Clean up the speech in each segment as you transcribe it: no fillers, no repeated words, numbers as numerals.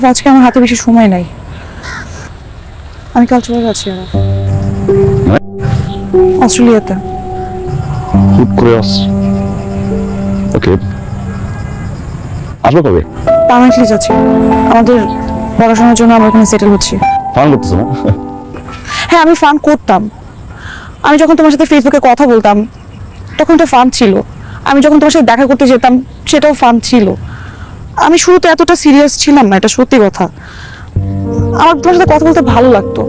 আজকে আমার হাতে বেশি সময় নাই, আমি কাল চলে যাচ্ছি অস্ট্রেলিয়াতে। হুট করে ওকে, আসবে কবে? পার্মানেন্টলি যাচ্ছি, আমাদের পড়াশোনার জন্য আমরা এখানে সেটেল হচ্ছি। ফান করতেছো না? হ্যাঁ, আমি ফান করতাম। আমি যখন তোমার সাথে ফেসবুকে কথা বলতাম তখন তো ফান ছিল। আমি যখন তোমার সাথে দেখা করতে যেতাম সেটাও ফান ছিল। আমি শুরুতে এতটা সিরিয়াস ছিলাম না, এটা সত্যি কথা। আমার তোমার সাথে কথা বলতে ভালো লাগতো।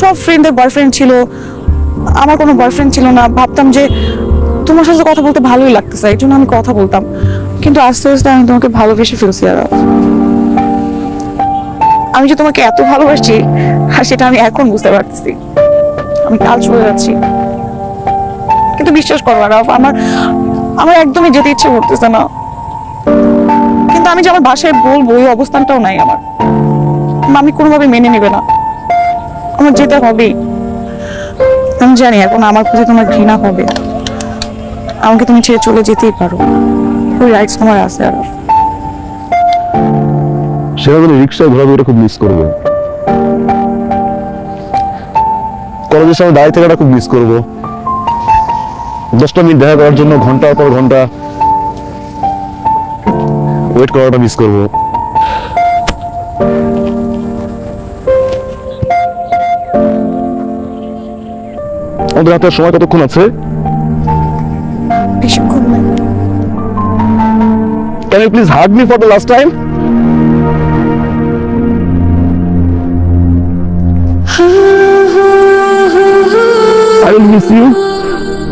সব ফ্রেন্ডদের বয়ফ্রেন্ড ছিল, আমার কোনো বয়ফ্রেন্ড ছিল না। ভাবতাম যে তোমার সাথে কথা বলতে ভালোই লাগতেছে, এই জন্য আমি কথা বলতাম। কিন্তু আস্তে আস্তে আমি তোমাকে ভালোবেসে ফেলছি। আর আমি যে তোমাকে এত ভালোবাসি আর সেটা আমি এখন বুঝতে পারতেছি। আমি কাল চলে যাচ্ছি, কিন্তু বিশ্বাস করো আরাফ, আমার আমার একদমই যেতে ইচ্ছে করতেছে না। কিন্তু আমি যে আমার বাসায় বলবো ওই অবস্থানটাও নাই আমার। মামি কোনোভাবে মেনে নেবে না, আমার যেতে হবেই। আমি জানি এখন আমার প্রতি তোমার ঘৃণা হবে, আমাকে তুমি ছেড়ে চলে যেতেই পারো, ওই রাইটস তোমার আছে। আর সেখানে রিক্সায় ঘোরাঘুরিটা খুব মিস করবো। কলেজের সময় দাঁড়িয়ে থাকাটা খুব মিস করবো। 10টা মিনিট দেখা করার জন্য ঘন্টার পর ঘন্টা ওয়েট করাটা মিস করবো। আমাদের হাতে সময় কতক্ষণ আছে? বেশিক্ষণ নাই। Can you please hug me for the last time? I will miss you.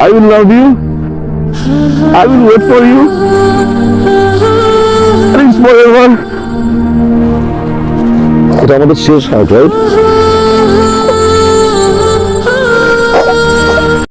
I will love you. I will wait for you. And it's forever. এটা আমাদের শেষ হাইট, রাইট?